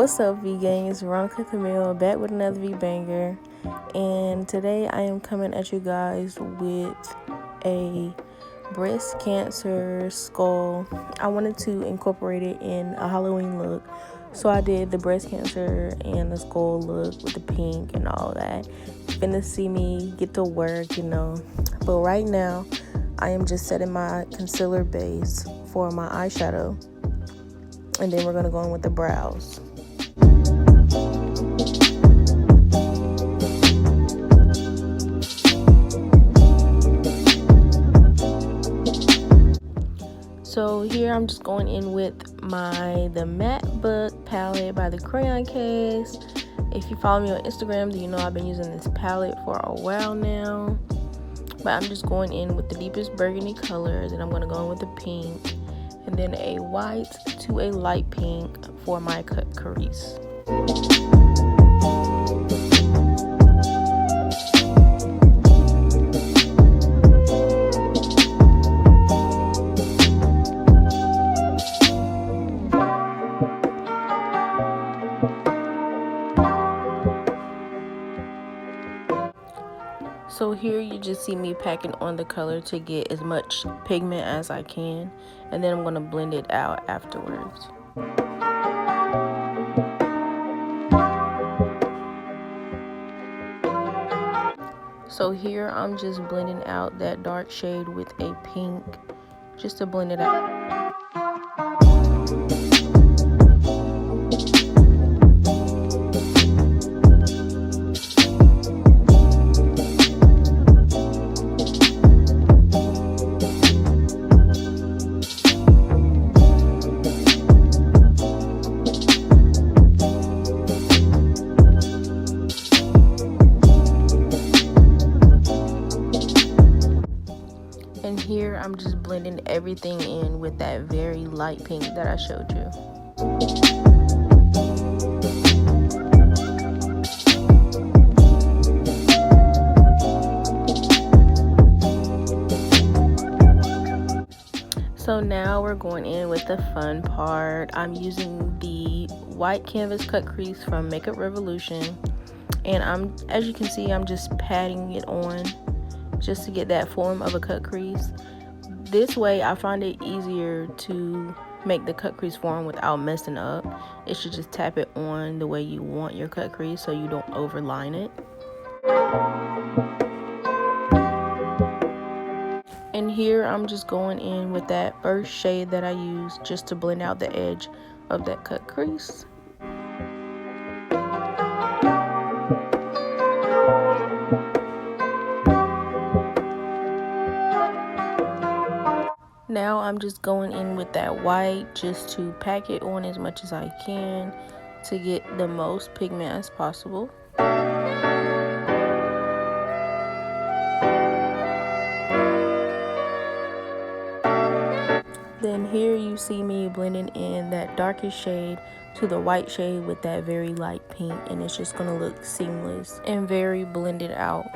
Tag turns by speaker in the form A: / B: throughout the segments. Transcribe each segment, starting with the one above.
A: What's up, V gang? It's Veronica Camele back with another V banger, and today I am coming at you guys with a breast cancer skull. I wanted to incorporate it in a Halloween look, so I did the breast cancer and the skull look with the pink and all that. Finna see me get to work, But right now, I am just setting my concealer base for my eyeshadow, and then we're gonna go in with the brows. So here I'm just going in with the Matte Book palette by the Crayon Case. If you follow me on Instagram, then you know I've been using this palette for a while now. But I'm just going in with the deepest burgundy color, then I'm going to go in with the pink, and then a white to a light pink for my cut crease. So here you just see me packing on the color to get as much pigment as I can, and then I'm going to blend it out afterwards. So here I'm just blending out that dark shade with a pink, just to blend it out. And here I'm just blending everything in with that very light pink that I showed you. So now we're going in with the fun part. I'm using the white canvas cut crease from Makeup Revolution, and as you can see, I'm just patting it on just to get that form of a cut crease. This way I find it easier to make the cut crease form without messing up. It should just tap it on the way you want your cut crease so you don't overline it. And here I'm just going in with that first shade that I used just to blend out the edge of that cut crease. Now I'm just going in with that white just to pack it on as much as I can to get the most pigment as possible. Then here you see me blending in that darkest shade to the white shade with that very light pink, and it's just going to look seamless and very blended out.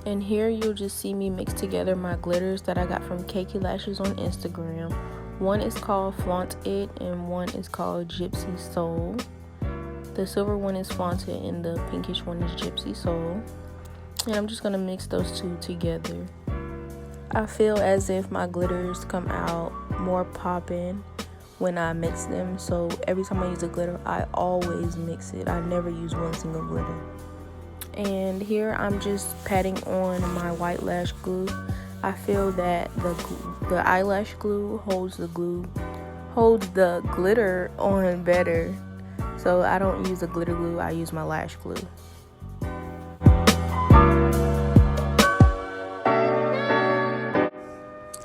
A: And here you'll just see me mix together my glitters that I got from Cakey Lashes on Instagram. One is called Flaunt It and one is called Gypsy Soul. The silver one is Flaunted and the pinkish one is Gypsy Soul. And I'm just going to mix those two together. I feel as if my glitters come out more popping when I mix them. So every time I use a glitter, I always mix it. I never use one single glitter. And here I'm just patting on my white lash glue. I feel that the eyelash glue holds the glitter on better. So I don't use a glitter glue, I use my lash glue.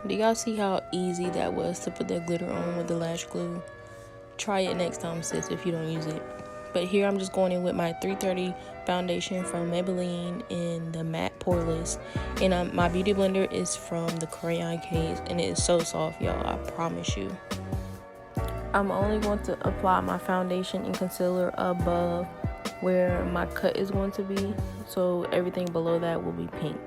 A: Do y'all see how easy that was to put that glitter on with the lash glue? Try it next time, sis, if you don't use it. But here I'm just going in with my 330 foundation from Maybelline in the matte poreless, and my beauty blender is from the Crayon Case, and it is so soft, y'all, I promise you. I'm only going to apply my foundation and concealer above where my cut is going to be, so everything below that will be pink.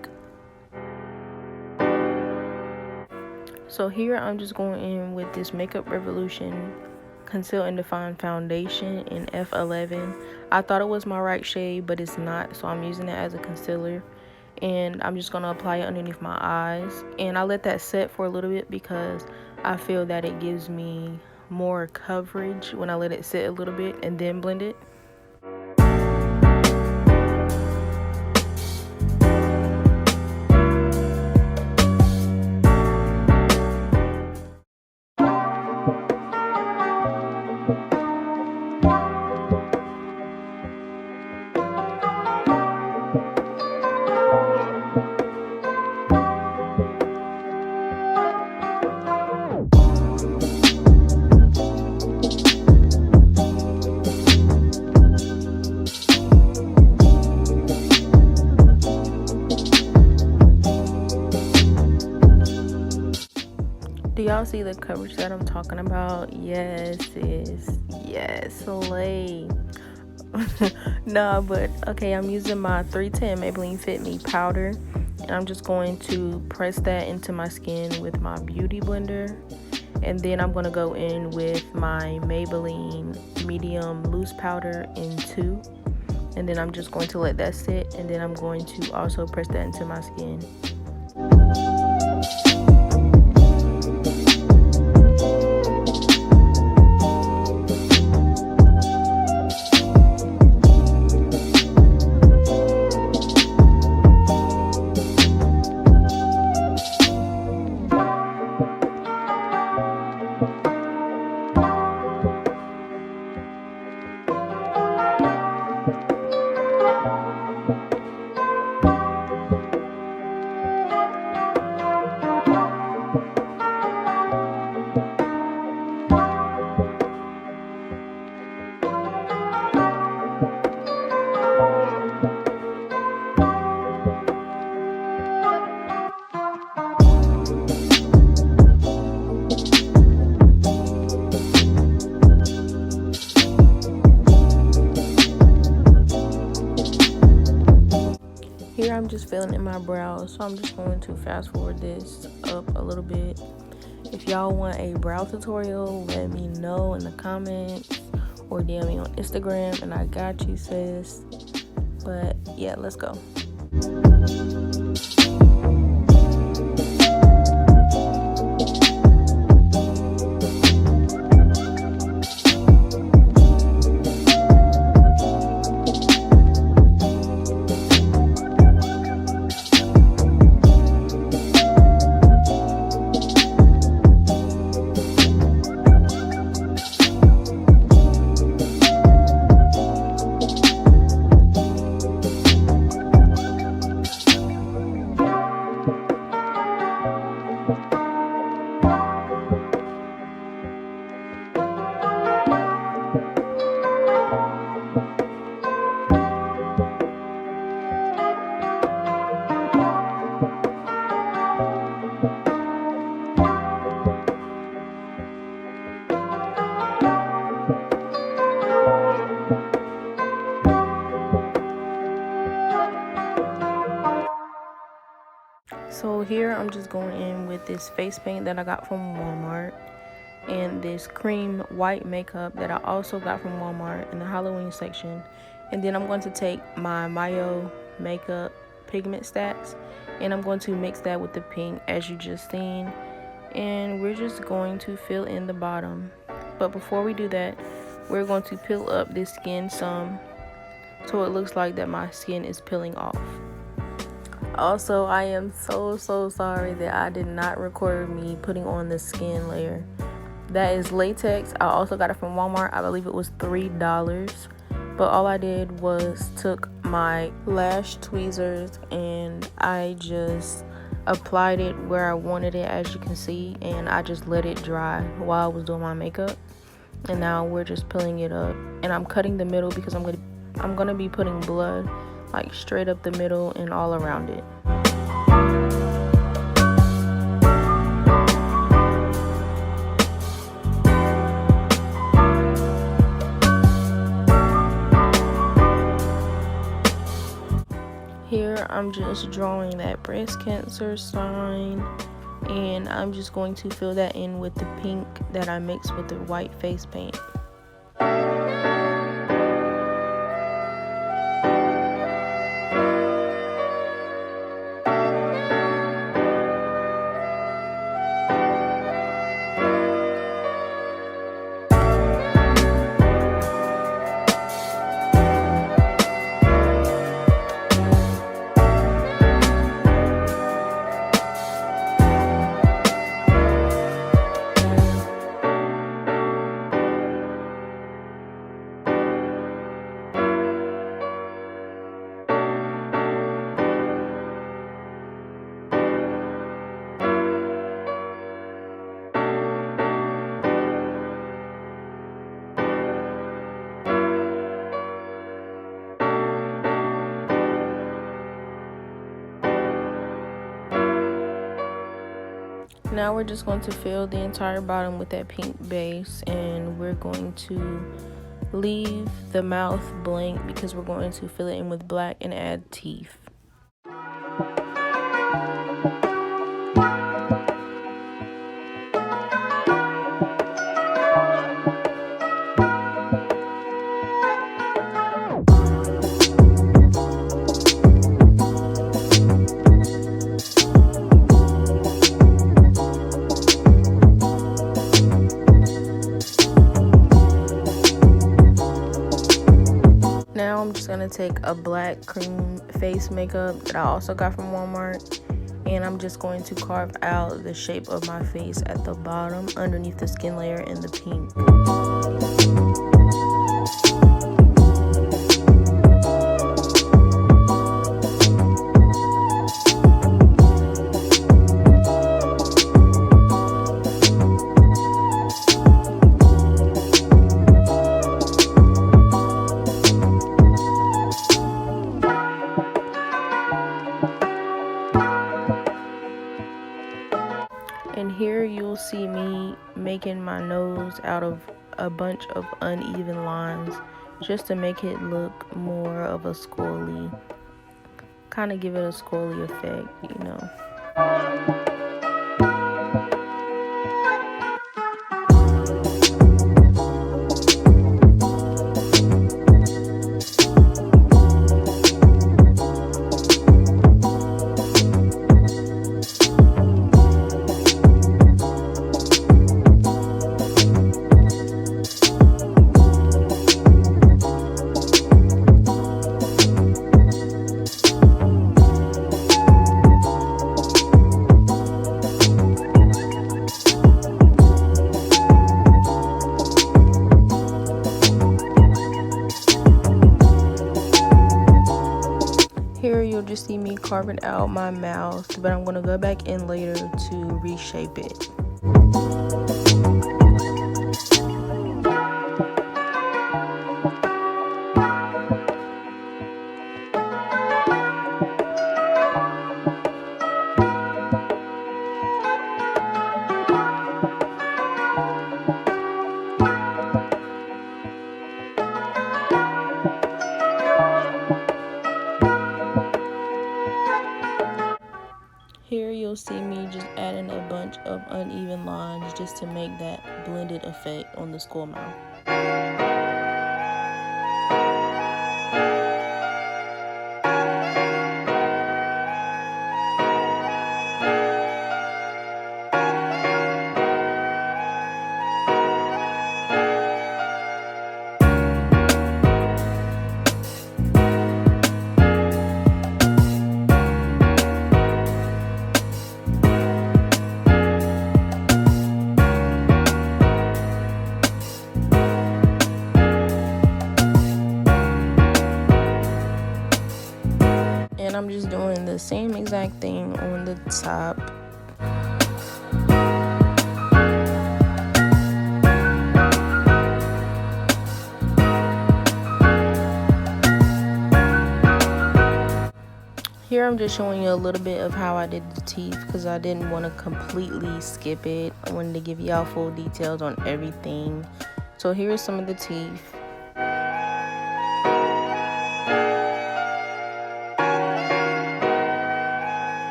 A: So here I'm just going in with this Makeup Revolution Conceal and Define Foundation in F11. I thought it was my right shade, but it's not, so I'm using it as a concealer. And I'm just going to apply it underneath my eyes. And I let that set for a little bit because I feel that it gives me more coverage when I let it sit a little bit and then blend it. Do y'all see the coverage that I'm talking about? Yes, sis. Yes, slay. Nah, but okay, I'm using my 310 Maybelline Fit Me powder, and I'm just going to press that into my skin with my beauty blender. And then I'm going to go in with my Maybelline medium loose powder in 2. And then I'm just going to let that sit, and then I'm going to also press that into my skin. Here I'm just filling in my brows, so I'm just going to fast forward this up a little bit. If y'all want a brow tutorial, let me know in the comments or DM me on Instagram and I got you, sis. But yeah, let's go. So here I'm just going in with this face paint that I got from Walmart and this cream white makeup that I also got from Walmart in the Halloween section. And then I'm going to take my Mayo makeup pigment stacks and I'm going to mix that with the pink as you just seen. And we're just going to fill in the bottom. But before we do that, we're going to peel up this skin some so it looks like that my skin is peeling off. Also, I am so sorry that I did not record me putting on the skin layer. That is latex. I also got it from Walmart. I believe it was $3. But all I did was took my lash tweezers and I just applied it where I wanted it, as you can see, and I just let it dry while I was doing my makeup. And now we're just peeling it up, and I'm cutting the middle because I'm gonna be putting blood like straight up the middle and all around it. Here I'm just drawing that breast cancer sign, and I'm just going to fill that in with the pink that I mixed with the white face paint. Now we're just going to fill the entire bottom with that pink base, and we're going to leave the mouth blank because we're going to fill it in with black and add teeth. Now I'm just going to take a black cream face makeup that I also got from Walmart, and I'm just going to carve out the shape of my face at the bottom underneath the skin layer in the pink. And here you'll see me making my nose out of a bunch of uneven lines just to make it look more of a squally, kind of give it a squally effect, you know. Here you'll just see me carving out my mouth, but I'm going to go back in later to reshape it. Here you'll see me just adding a bunch of uneven lines just to make that blended effect on the skull mouth. And I'm just doing the same exact thing on the top. Here I'm just showing you a little bit of how I did the teeth because I didn't want to completely skip it. I wanted to give y'all full details on everything. So here's some of the teeth.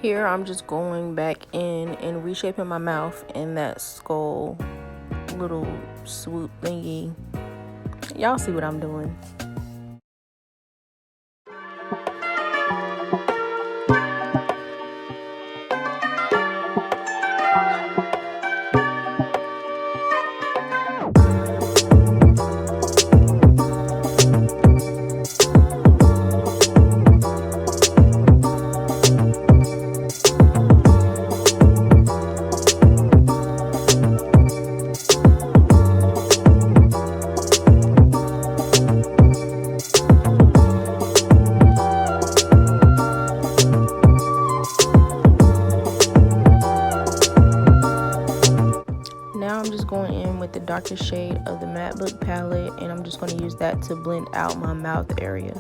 A: Here I'm just going back in and reshaping my mouth in that skull little swoop thingy. Y'all see what I'm doing. Now I'm just going in with the darkest shade of the matte book palette, and I'm just going to use that to blend out my mouth area.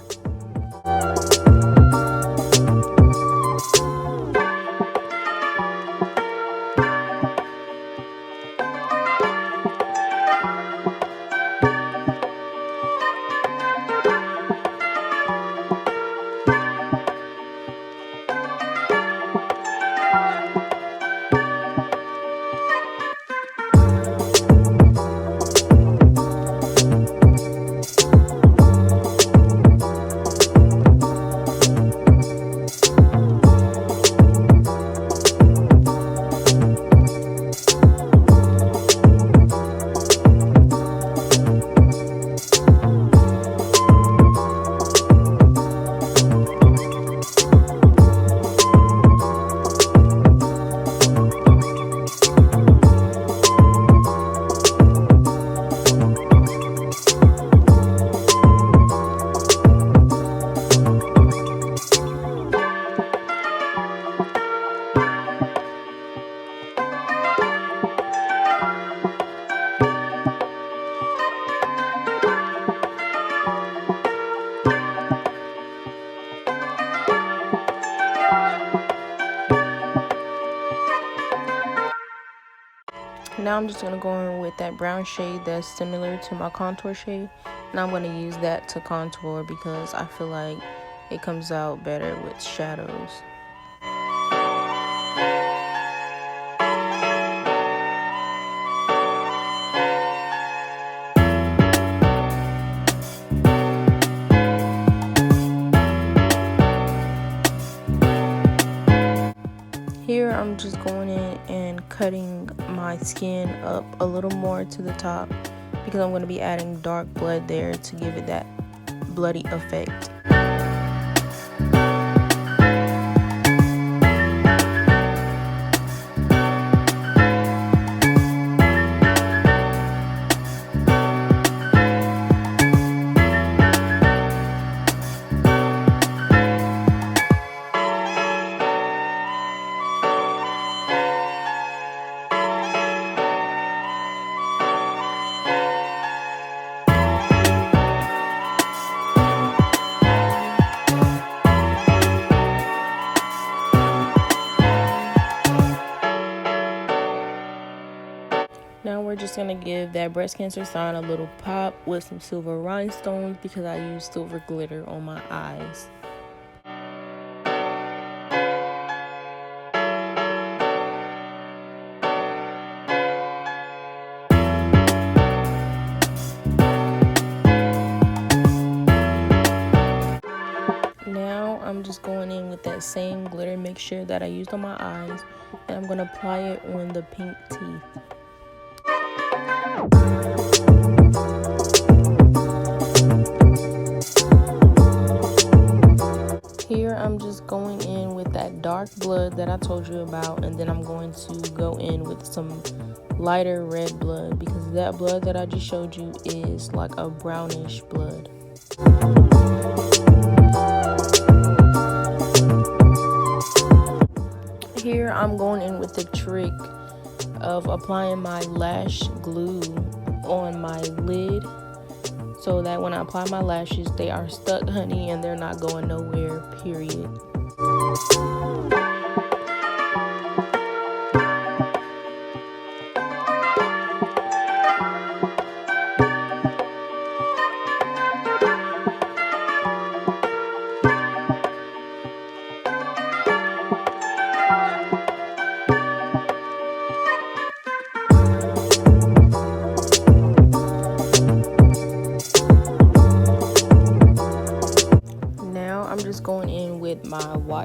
A: Now I'm just going to go in with that brown shade that's similar to my contour shade, and I'm going to use that to contour because I feel like it comes out better with shadows. Here I'm just going in and cutting my skin up a little more to the top because I'm going to be adding dark blood there to give it that bloody effect. Now we're just going to give that breast cancer sign a little pop with some silver rhinestones because I use silver glitter on my eyes. Now I'm just going in with that same glitter mixture that I used on my eyes, and I'm going to apply it on the pink teeth. Here I'm just going in with that dark blood that I told you about, and then I'm going to go in with some lighter red blood because that blood that I just showed you is like a brownish blood. Here I'm going in with the trick of applying my lash glue on my lid so that when I apply my lashes, they are stuck, honey, and they're not going nowhere, period.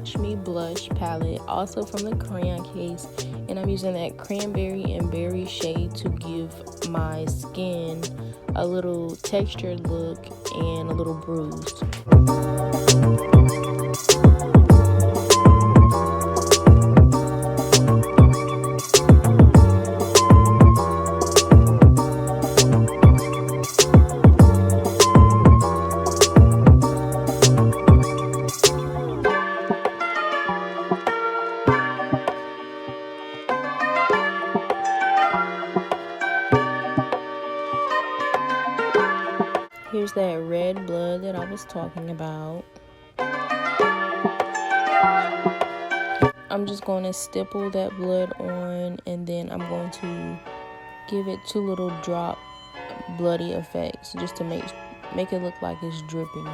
A: Watch Me Blush palette, also from the crayon case, and I'm using that cranberry and berry shade to give my skin a little textured look and a little bruised. Here's that red blood that I was talking about. I'm just going to stipple that blood on, and then I'm going to give it 2 little drop bloody effects just to make it look like it's dripping.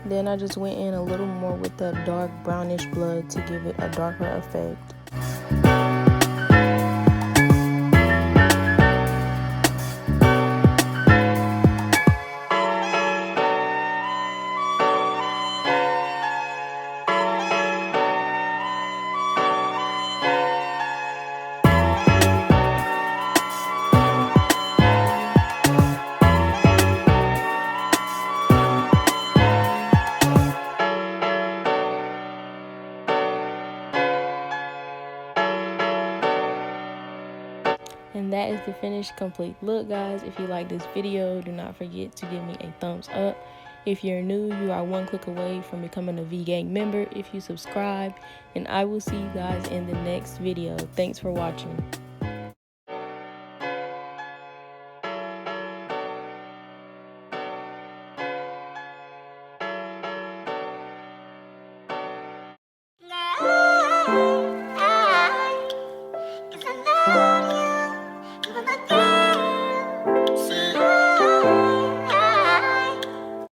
A: Then I just went in a little more with the dark brownish blood to give it a darker effect. And that is the finished complete look, guys. If you like this video, do not forget to give me a thumbs up. If you're new, you are 1 click away from becoming a V-Gang member if you subscribe. And I will see you guys in the next video. Thanks for watching.